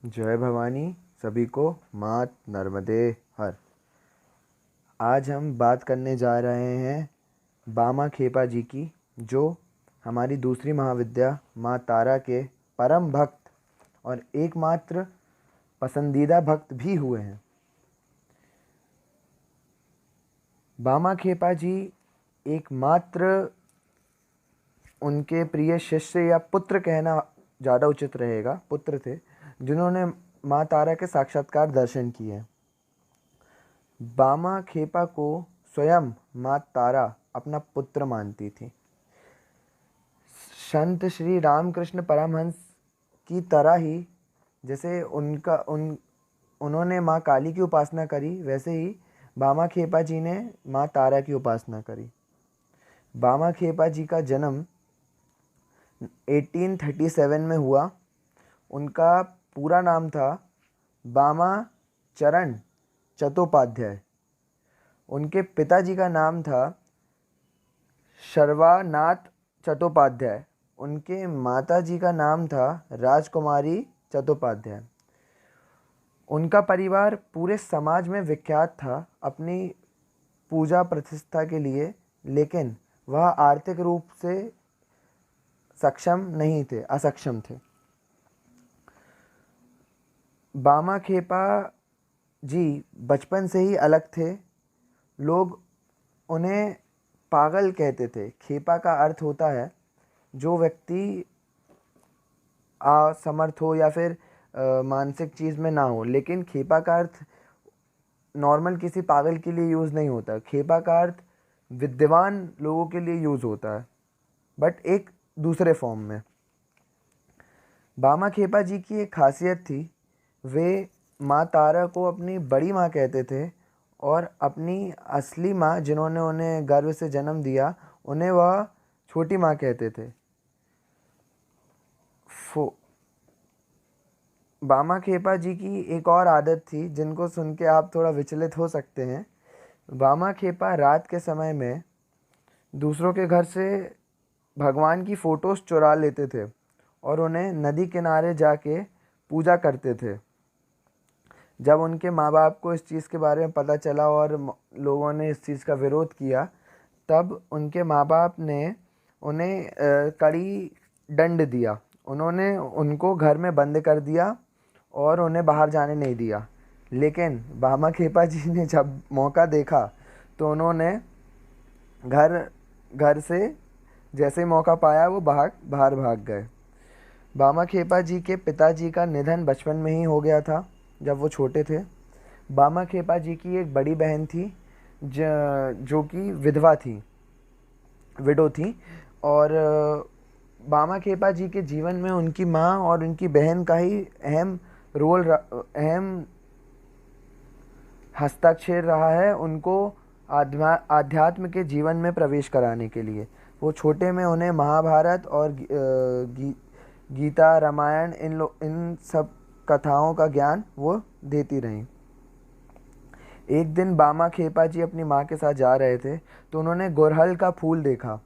जय भवानी। सभी को मात नर्मदे हर। आज हम बात करने जा रहे हैं बामा खेपा जी की, जो हमारी दूसरी महाविद्या माँ तारा के परम भक्त और एकमात्र पसंदीदा भक्त भी हुए हैं। बामा खेपा जी एकमात्र उनके प्रिय शिष्य या पुत्र कहना ज़्यादा उचित रहेगा, पुत्र थे जिन्होंने माँ तारा के साक्षात्कार दर्शन किए। बामा खेपा को स्वयं माँ तारा अपना पुत्र मानती थी। संत श्री रामकृष्ण परमहंस की तरह ही जैसे उन्होंने माँ काली की उपासना करी, वैसे ही बामा खेपा जी ने माँ तारा की उपासना करी। बामा खेपा जी का जन्म 1837 में हुआ। उनका पूरा नाम था बामा चरण चट्टोपाध्याय। उनके पिताजी का नाम था शर्वानाथ चट्टोपाध्याय। उनके माताजी का नाम था राजकुमारी चट्टोपाध्याय। उनका परिवार पूरे समाज में विख्यात था अपनी पूजा प्रतिष्ठा के लिए, लेकिन वह आर्थिक रूप से सक्षम नहीं थे, असक्षम थे। बामा खेपा जी बचपन से ही अलग थे। लोग उन्हें पागल कहते थे। खेपा का अर्थ होता है जो व्यक्ति असमर्थ हो या फिर मानसिक चीज़ में ना हो, लेकिन खेपा का अर्थ नॉर्मल किसी पागल के लिए यूज़ नहीं होता। खेपा का अर्थ विद्वान लोगों के लिए यूज़ होता है, बट एक दूसरे फॉर्म में। बामा खेपा जी की एक खासियत थी, वे माँ तारा को अपनी बड़ी माँ कहते थे और अपनी असली माँ जिन्होंने उन्हें गर्भ से जन्म दिया, उन्हें वह छोटी माँ कहते थे। बामा खेपा जी की एक और आदत थी जिनको सुन के आप थोड़ा विचलित हो सकते हैं। बामा खेपा रात के समय में दूसरों के घर से भगवान की फ़ोटोज़ चुरा लेते थे और उन्हें नदी किनारे जाके पूजा करते थे। जब उनके माँ बाप को इस चीज़ के बारे में पता चला और लोगों ने इस चीज़ का विरोध किया, तब उनके माँ बाप ने उन्हें कड़ी दंड दिया। उन्होंने उनको घर में बंद कर दिया और उन्हें बाहर जाने नहीं दिया। लेकिन बामा खेपा जी ने जब मौका देखा तो उन्होंने घर से जैसे ही मौका पाया वो बाहर भाग गए। बामा खेपा जी के पिताजी का निधन बचपन में ही हो गया था, जब वो छोटे थे। बामा खेपा जी की एक बड़ी बहन थी जो कि विडो थी, और बामा खेपा जी के जीवन में उनकी माँ और उनकी बहन का ही अहम हस्ताक्षर रहा है उनको आध्यात्म के जीवन में प्रवेश कराने के लिए। वो छोटे में उन्हें महाभारत और गीता, रामायण, इन सब कथाओं का ज्ञान वो देती रहीं। एक दिन बामा खेपा जी अपनी माँ के साथ जा रहे थे तो उन्होंने गुड़हल का फूल देखा,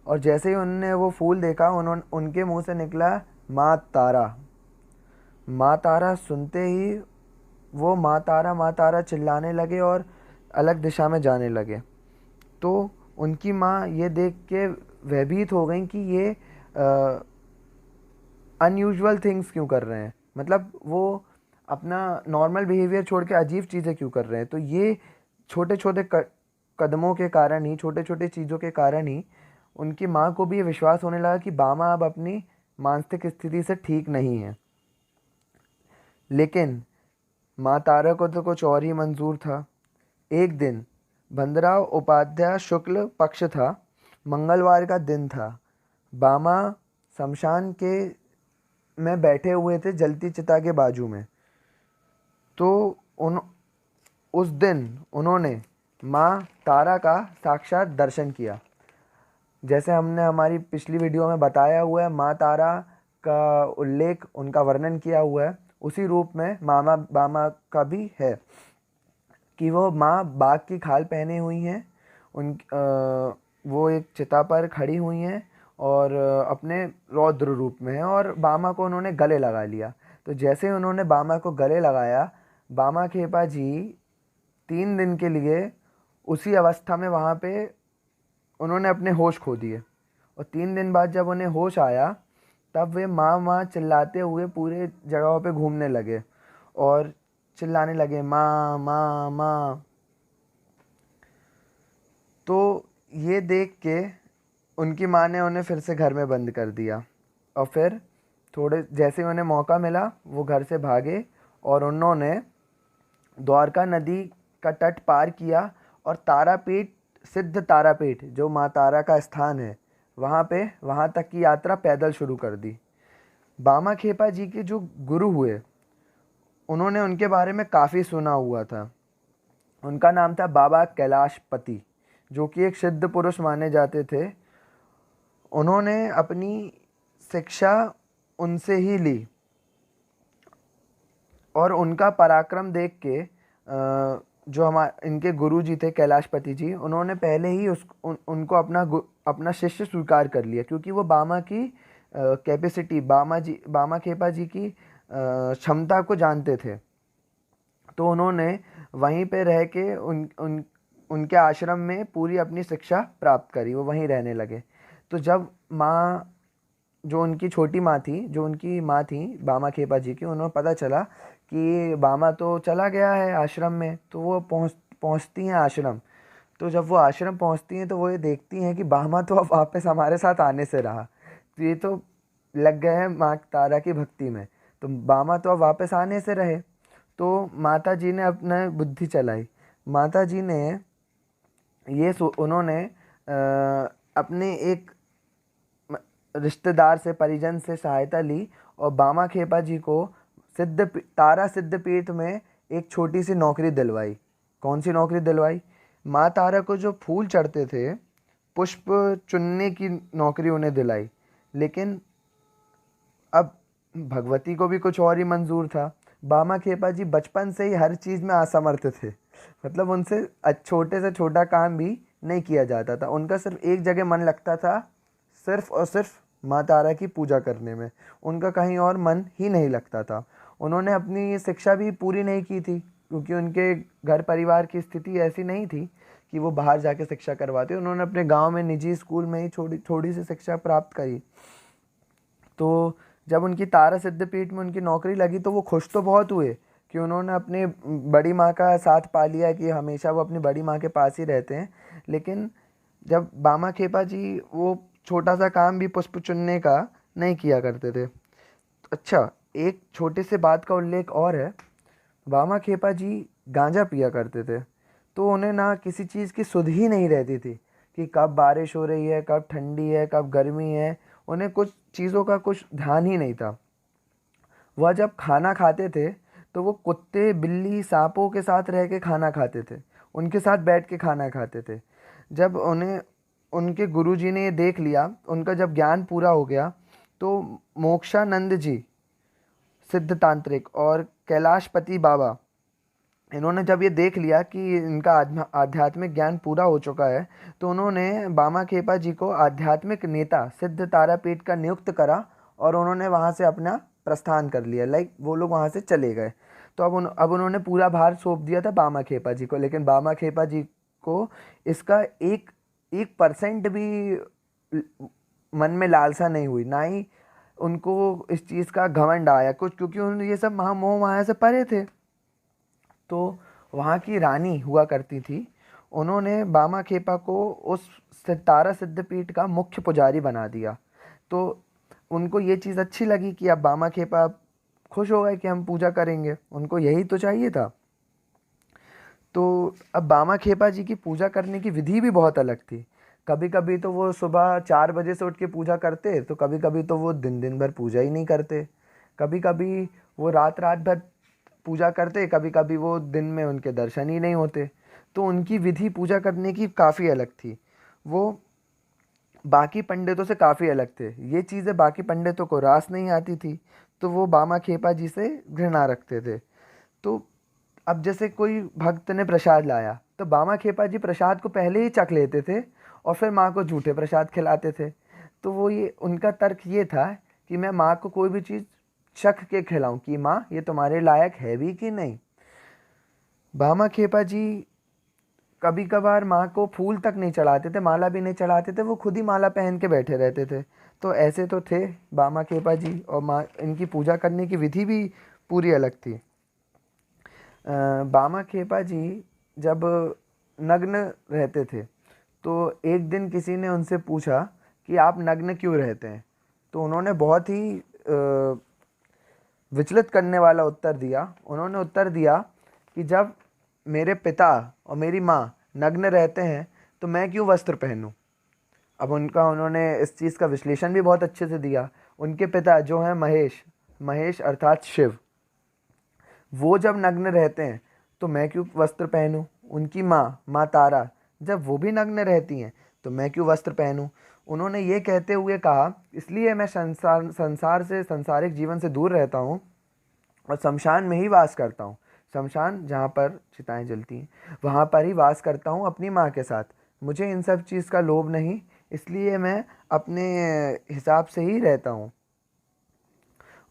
और जैसे ही उन्होंने वो फूल देखा उनके मुंह से निकला माँ तारा। माँ तारा सुनते ही वो माँ तारा चिल्लाने लगे और अलग दिशा में जाने लगे। तो उनकी माँ ये देख के भयभीत हो गई कि ये अनयूजुअल थिंग्स क्यों कर रहे हैं, मतलब वो अपना नॉर्मल बिहेवियर छोड़ के अजीब चीज़ें क्यों कर रहे हैं। तो ये छोटे छोटे कदमों के कारण ही, छोटे छोटे चीज़ों के कारण ही उनकी माँ को भी ये विश्वास होने लगा कि बामा अब अपनी मानसिक स्थिति से ठीक नहीं है। लेकिन माँ तारा को तो कुछ और ही मंजूर था। एक दिन भद्रा उपाध्याय शुक्ल पक्ष था, मंगलवार का दिन था। बामा शमशान के में बैठे हुए थे जलती चिता के बाजू में। तो उस दिन उन्होंने माँ तारा का साक्षात दर्शन किया। जैसे हमने हमारी पिछली वीडियो में बताया हुआ है, माँ तारा का उल्लेख, उनका वर्णन किया हुआ है, उसी रूप में बामा का भी है कि वो माँ बाघ की खाल पहने हुई हैं। वो एक चिता पर खड़ी हुई हैं और अपने रौद्र रूप में है, और बामा को उन्होंने गले लगा लिया तो जैसे ही उन्होंने बामा को गले लगाया, बामा खेपा जी 3 दिन के लिए उसी अवस्था में वहाँ पे उन्होंने अपने होश खो दिए। और 3 दिन बाद जब उन्हें होश आया, तब वे माँ माँ चिल्लाते हुए पूरे जगहों पे घूमने लगे और चिल्लाने लगे, माँ माँ माँ। तो ये देख के उनकी माँ ने उन्हें फिर से घर में बंद कर दिया। और फिर थोड़े जैसे ही उन्हें मौका मिला, वो घर से भागे और उन्होंने द्वारका नदी का तट पार किया और तारापीठ, सिद्ध तारापीठ जो माँ तारा का स्थान है, वहाँ तक की यात्रा पैदल शुरू कर दी। बामा खेपा जी के जो गुरु हुए, उन्होंने उनके बारे में काफ़ी सुना हुआ था। उनका नाम था बाबा कैलाशपति, जो कि एक सिद्ध पुरुष माने जाते थे। उन्होंने अपनी शिक्षा उनसे ही ली और उनका पराक्रम देख के जो इनके गुरुजी थे कैलाशपति जी, उन्होंने पहले ही उनको अपना शिष्य स्वीकार कर लिया, क्योंकि वो बामा की कैपेसिटी, बामा खेपा जी की क्षमता को जानते थे। तो उन्होंने वहीं पे रह के उनके आश्रम में पूरी अपनी शिक्षा प्राप्त करी, वो वहीं रहने लगे। तो जब माँ, जो उनकी छोटी माँ थी, जो उनकी माँ थी बामा खेपा जी की, उन्हें पता चला कि बामा तो चला गया है आश्रम में, तो वो पहुँचती हैं आश्रम। तो जब वो आश्रम पहुँचती हैं तो वो ये देखती हैं कि बामा तो अब वापस हमारे साथ आने से रहा, तो ये तो लग गए हैं माँ तारा की भक्ति में, तो बामा तो अब वापस आने से रहे। तो माता जी ने अपना बुद्धि चलाई। माता जी ने उन्होंने अपने एक रिश्तेदार से, परिजन से सहायता ली और बामा खेपा जी को तारा सिद्धपीठ में एक छोटी सी नौकरी दिलवाई। कौन सी नौकरी दिलवाई? माँ तारा को जो फूल चढ़ते थे, पुष्प चुनने की नौकरी उन्हें दिलाई। लेकिन अब भगवती को भी कुछ और ही मंजूर था। बामा खेपा जी बचपन से ही हर चीज़ में असमर्थ थे, मतलब उनसे छोटे से छोटा काम भी नहीं किया जाता था। उनका सिर्फ एक जगह मन लगता था, सिर्फ और सिर्फ माँ तारा की पूजा करने में। उनका कहीं और मन ही नहीं लगता था। उन्होंने अपनी शिक्षा भी पूरी नहीं की थी, क्योंकि उनके घर परिवार की स्थिति ऐसी नहीं थी कि वो बाहर जाके शिक्षा करवाते। उन्होंने अपने गांव में निजी स्कूल में ही थोड़ी सी शिक्षा प्राप्त करी। तो जब उनकी तारा सिद्धपीठ में उनकी नौकरी लगी, तो वो खुश तो बहुत हुए कि उन्होंने अपनी बड़ी माँ का साथ पा लिया, कि हमेशा वो अपनी बड़ी माँ के पास ही रहते हैं। लेकिन जब बामा खेपा जी वो छोटा सा काम भी पुष्प चुनने का नहीं किया करते थे। अच्छा, एक छोटे से बात का उल्लेख और है। बामा खेपा जी गांजा पिया करते थे, तो उन्हें ना किसी चीज़ की सुध ही नहीं रहती थी कि कब बारिश हो रही है, कब ठंडी है, कब गर्मी है। उन्हें कुछ चीज़ों का कुछ ध्यान ही नहीं था। वह जब खाना खाते थे तो वो कुत्ते, बिल्ली, सांपों के साथ रह के खाना खाते थे, उनके साथ बैठ के खाना खाते थे। जब उन्हें उनके गुरुजी ने ये देख लिया, उनका जब ज्ञान पूरा हो गया, तो मोक्षानंद जी सिद्ध तांत्रिक और कैलाशपति बाबा, इन्होंने जब ये देख लिया कि इनका आध्यात्मिक ज्ञान पूरा हो चुका है, तो उन्होंने बामा खेपा जी को आध्यात्मिक नेता सिद्ध तारापीठ का नियुक्त करा और उन्होंने वहाँ से अपना प्रस्थान कर लिया। वो लोग वहाँ से चले गए। तो अब उन्होंने पूरा भार सौंप दिया था बामा खेपा जी को। लेकिन बामा खेपा जी को इसका 1% भी मन में लालसा नहीं हुई, ना ही उनको इस चीज़ का घमंड आया कुछ, क्योंकि उन्होंने ये सब मोह माया से परे थे। तो वहाँ की रानी हुआ करती थी, उन्होंने बामा खेपा को उस तारा सिद्धपीठ का मुख्य पुजारी बना दिया। तो उनको ये चीज़ अच्छी लगी कि अब बामा खेपा खुश हो गए कि हम पूजा करेंगे, उनको यही तो चाहिए था। तो अब बामा खेपा जी की पूजा करने की विधि भी बहुत अलग थी। कभी कभी तो वो सुबह 4 बजे से उठ के पूजा करते, तो कभी कभी तो वो दिन दिन भर पूजा ही नहीं करते। कभी कभी वो रात रात भर पूजा करते, कभी कभी वो दिन में उनके दर्शन ही नहीं होते। तो उनकी विधि पूजा करने की काफ़ी अलग थी। वो बाकी पंडितों से काफ़ी अलग थे। ये चीज़ें बाकी पंडितों को रास नहीं आती थी, तो वो बामा खेपा जी से घृणा रखते थे। तो अब जैसे कोई भक्त ने प्रसाद लाया, तो बामा खेपा जी प्रसाद को पहले ही चख लेते थे और फिर माँ को झूठे प्रसाद खिलाते थे। तो वो ये उनका तर्क ये था कि मैं माँ को कोई भी चीज़ चख के खिलाऊं कि माँ ये तुम्हारे लायक है भी कि नहीं। भामा खेपा जी कभी कभार माँ को फूल तक नहीं चढ़ाते थे, माला भी नहीं चढ़ाते थे, वो खुद ही माला पहन के बैठे रहते थे। तो ऐसे तो थे भामा खेपा जी, और माँ इनकी पूजा करने की विधि भी पूरी अलग थी। भामा खेपा जी जब नग्न रहते थे तो एक दिन किसी ने उनसे पूछा कि आप नग्न क्यों रहते हैं। तो उन्होंने बहुत ही विचलित करने वाला उत्तर दिया। उन्होंने उत्तर दिया कि जब मेरे पिता और मेरी माँ नग्न रहते हैं तो मैं क्यों वस्त्र पहनूं। अब उन्होंने इस चीज़ का विश्लेषण भी बहुत अच्छे से दिया। उनके पिता जो हैं महेश, महेश अर्थात शिव, वो जब नग्न रहते हैं तो मैं क्यों वस्त्र पहनूं। उनकी माँ, माँ तारा, जब वो भी नग्न रहती हैं तो मैं क्यों वस्त्र पहनूं। उन्होंने ये कहते हुए कहा, इसलिए मैं संसार से, सांसारिक जीवन से दूर रहता हूँ और शमशान में ही वास करता हूँ। शमशान जहाँ पर चिताएं जलती हैं वहाँ पर ही वास करता हूँ अपनी माँ के साथ। मुझे इन सब चीज़ का लोभ नहीं, इसलिए मैं अपने हिसाब से ही रहता हूँ।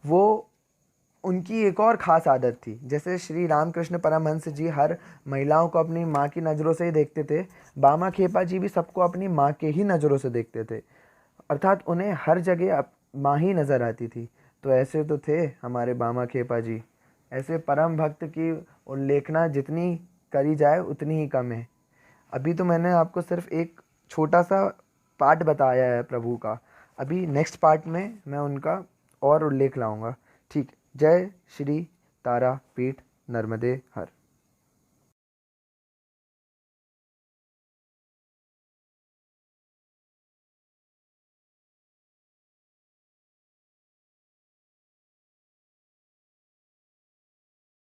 वो उनकी एक और ख़ास आदत थी, जैसे श्री रामकृष्ण परमहंस जी हर महिलाओं को अपनी माँ की नज़रों से ही देखते थे, भामा खेपा जी भी सबको अपनी माँ के ही नज़रों से देखते थे, अर्थात उन्हें हर जगह माँ ही नज़र आती थी। तो ऐसे तो थे हमारे भामा खेपा जी। ऐसे परम भक्त की उल्लेखना जितनी करी जाए उतनी ही कम है। अभी तो मैंने आपको सिर्फ एक छोटा सा पार्ट बताया है प्रभु का, अभी नेक्स्ट पार्ट में मैं उनका और उल्लेख लाऊंगा। ठीक। जय श्री तारा पीठ नर्मदे हर।